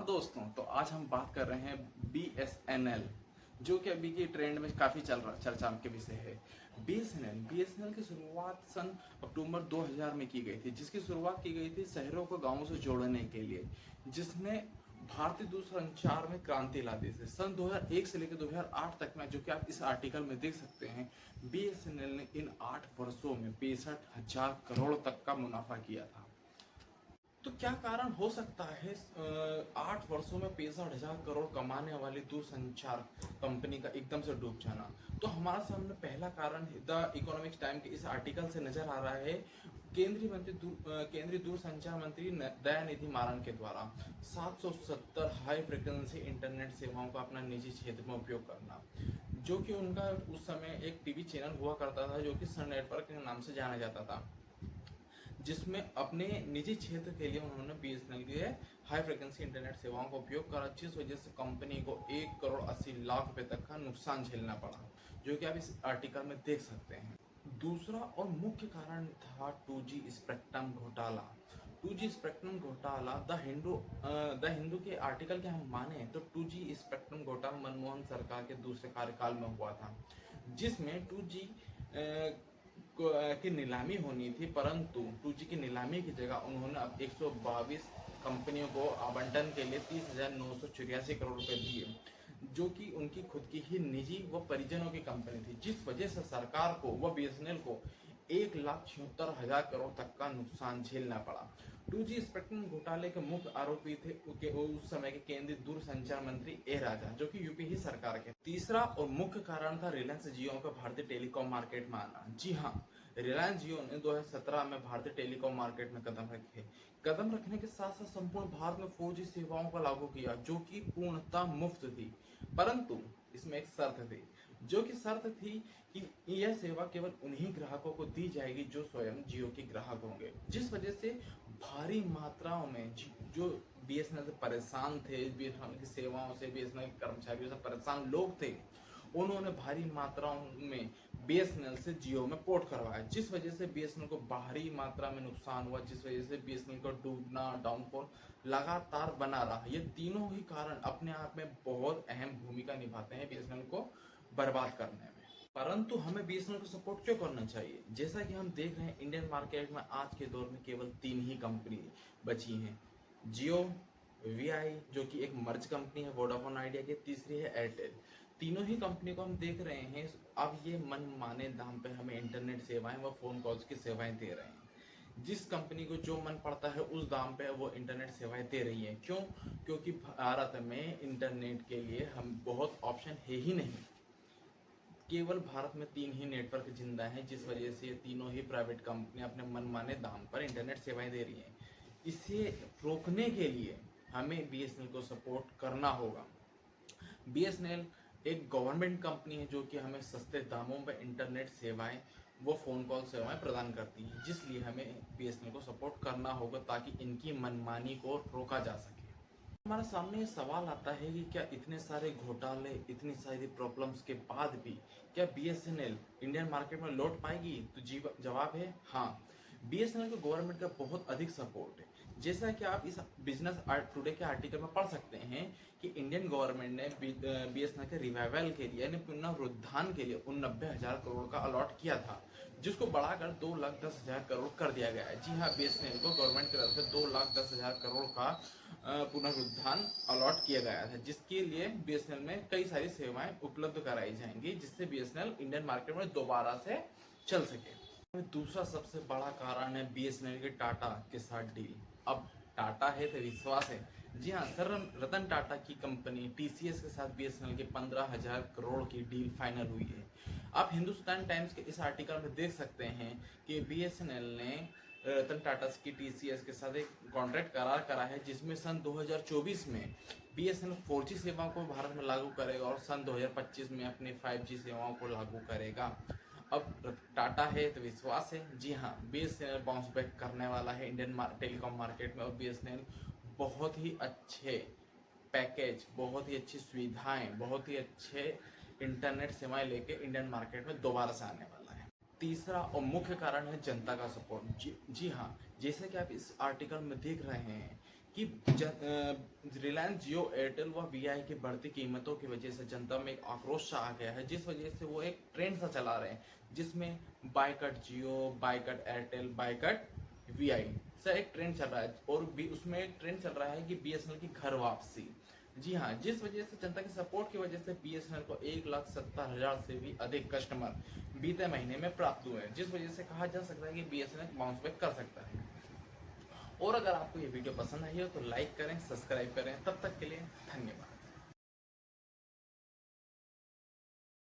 नमस्कार दोस्तों। तो आज हम बात कर रहे हैं BSNL, जो कि अभी के ट्रेंड में काफ़ी चर्चा के विषय है। BSNL की शुरुआत सन अक्टूबर 2000 में की गई थी, जिसकी शुरुआत की गई थी शहरों को गांवों से जोड़ने के लिए, जिसने भारतीय दूरसंचार में क्रांति ला दी थी। सन 2001 से लेकर 2008 तक में, जो कि आप इस आर्टिकल में देख सकते हैं, BSNL ने इन 8 वर्षों में 65,000 करोड़ तक का मुनाफा किया था। तो क्या कारण हो सकता है 8 वर्षों में 65,000 करोड़ कमाने वाली दूरसंचार कंपनी का एकदम से डूब जाना? तो हमारे सामने पहला कारण द इकोनॉमिक्स टाइम के इस आर्टिकल से नजर आ रहा है। केंद्रीय दूरसंचार मंत्री दयानिधि मारन के द्वारा 770 हाई फ्रिक्वेंसी इंटरनेट सेवाओं का अपना निजी क्षेत्र में उपयोग करना, जो कि उनका उस समय एक टीवी चैनल हुआ करता था जो कि सन नेटवर्क के नाम से जाना जाता था, जिसमें अपने निजी क्षेत्र के लिए उन्होंने BSNL के हाई फ्रिक्वेंसी इंटरनेट सेवाओं का उपयोग करा, जिस वजह से कंपनी को 1,80,00,000 रुपए तक का नुकसान झेलना पड़ा, जो कि आप इस आर्टिकल में देख सकते हैं। दूसरा और मुख्य कारण था 2G स्पेक्ट्रम घोटाला। 2G स्पेक्ट्रम घोटाला द हिंदू के आर्टिकल के हम माने तो 2G स्पेक्ट्रम घोटाला मनमोहन सरकार के दूसरे कार्यकाल में हुआ था, जिसमें 2G की नीलामी होनी थी, परंतु 2G की नीलामी की जगह उन्होंने अब 122 कंपनियों को आवंटन के लिए 30,984 करोड़ रुपए दिए, जो कि उनकी खुद की ही निजी व परिजनों की कंपनी थी, जिस वजह से सरकार को व BSNL को 1,76,000 करोड़ तक का नुकसान झेलना पड़ा। 2G स्पेक्ट्रम घोटाले के मुख्य आरोपी थे उस समय के केंद्रीय दूरसंचार मंत्री ए राजा, जो कि यूपी ही सरकार के। तीसरा और मुख्य कारण था रिलायंस जियो का भारतीय टेलीकॉम मार्केट में आना। जी हाँ, रिलायंस जियो ने 2017 में भारतीय टेलीकॉम मार्केट में कदम रखने के साथ साथ संपूर्ण भारत में 4G सेवाओं को लागू किया, जो कि पूर्णतः मुफ्त थी, परंतु इसमें एक शर्त थी, जो कि शर्त थी कि यह सेवा केवल उन्हीं ग्राहकों को दी जाएगी जो स्वयं जियो के ग्राहक होंगे, जिस वजह से भारी मात्राओं में जो BSNL से परेशान थे, BSNL की सेवाओं से, BSNL के कर्मचारियों से परेशान लोग थे, उन्होंने भारी मात्राओं में BSNL से जियो में पोर्ट करवाया, जिस वजह से BSNL को भारी मात्रा में नुकसान हुआ, जिस वजह से BSNL का डूबना, डाउनफॉल लगातार बना रहा। ये तीनों ही कारण अपने आप में बहुत अहम भूमिका निभाते हैं BSNL को बर्बाद करने में। परंतु हमें BSNL को सपोर्ट क्यों करना चाहिए? जैसा कि हम देख रहे हैं, इंडियन मार्केट में आज के दौर में केवल 3 ही कंपनी बची हैं, जियो, VI जो कि एक मर्ज कंपनी है वोडाफोन आइडिया की, तीसरी है एयरटेल। तीनों ही कंपनी को हम देख रहे हैं, अब ये मनमाने दाम पे हमें इंटरनेट सेवाएं व फोन कॉल्स की सेवाएं दे रहे हैं। जिस कंपनी को जो मन पड़ता है उस दाम पे वो इंटरनेट सेवाएं दे रही है। क्यों? क्योंकि भारत में इंटरनेट के लिए हम बहुत ऑप्शन है ही नहीं। केवल भारत में 3 ही नेटवर्क जिंदा हैं, जिस वजह से ये तीनों ही प्राइवेट कंपनी अपने मनमाने दाम पर इंटरनेट सेवाएं दे रही हैं। इसे रोकने के लिए हमें BSNL को सपोर्ट करना होगा। BSNL एक गवर्नमेंट कंपनी है जो कि हमें सस्ते दामों पर इंटरनेट सेवाएं वो फ़ोन कॉल सेवाएं प्रदान करती है, जिसलिए हमें BSNL को सपोर्ट करना होगा ताकि इनकी मनमानी को रोका जा सके। हमारे सामने ये सवाल आता है कि क्या इतने सारे घोटाले, इतनी सारी प्रॉब्लम्स के बाद भी क्या BSNL इंडियन मार्केट में लौट पाएगी? तो जवाब है हाँ। BSNL को गवर्नमेंट का बहुत अधिक सपोर्ट है। जैसा कि आप इस बिजनेस टुडे के आर्टिकल में पढ़ सकते हैं कि इंडियन गवर्नमेंट ने BSNL के रिवाइवल के लिए यानी पुनरुत्थान के लिए 90,000 करोड़ का अलॉट किया था, जिसको बढ़ाकर 2,10,000 करोड़ कर दिया गया है। जी हाँ, BSNL को गवर्नमेंट की तरफ से 2,10,000 करोड़ का पुनरुत्थान अलॉट किया गया था, जिसके लिए BSNL में कई सारी सेवाएं उपलब्ध कराई जाएंगी, जिससे BSNL इंडियन मार्केट में दोबारा से चल सके। दूसरा सबसे बड़ा कारण है BSNL के टाटा के साथ डील। अब टाटा है तो विश्वास है। जी हाँ सर, रतन टाटा की कंपनी TCS के साथ BSNL के 15,000 करोड़ की डील फाइनल हुई है। आप हिंदुस्तान टाइम्स के इस आर्टिकल में देख सकते हैं कि BSNL ने रतन टाटा की TCS के साथ एक कॉन्ट्रैक्ट करार करा है, जिसमें सन 2024 में BSNL 4G सेवाओं को भारत में लागू करेगा और सन 2025 में अपने 5G सेवाओं को लागू करेगा। अब टाटा है तो विश्वास है। जी हाँ, BSNL बाउंस बैक करने वाला है इंडियन टेलीकॉम मार्केट में, और BSNL बहुत ही अच्छे पैकेज, बहुत ही अच्छी सुविधाएं, बहुत ही अच्छे इंटरनेट सेवाएं लेके इंडियन मार्केट में दोबारा से आने वाला है। तीसरा और मुख्य कारण है जनता का सपोर्ट। जी हाँ, जैसे कि आप इस आर्टिकल में देख रहे हैं कि रिलायंस जियो, एयरटेल व वीआई की बढ़ती कीमतों की वजह से जनता में एक आक्रोश सा आ गया है, जिस वजह से वो एक ट्रेंड सा चला रहे हैं जिसमें बायकट जियो, बायकट एयरटेल, बायकट वीआई सा एक ट्रेंड चल रहा है। और भी उसमें एक ट्रेंड चल रहा है कि बीएसएनएल की घर वापसी। जी हाँ, जिस वजह से जनता के सपोर्ट की वजह से बीएसएनएल को 1,70,000 से भी अधिक कस्टमर बीते महीने में प्राप्त हुए हैं, जिस वजह से कहा जा सकता है कि बीएसएनएल बाउंस बैक कर सकता है। और अगर आपको ये वीडियो पसंद आई हो तो लाइक करें, सब्सक्राइब करें। तब तक के लिए धन्यवाद।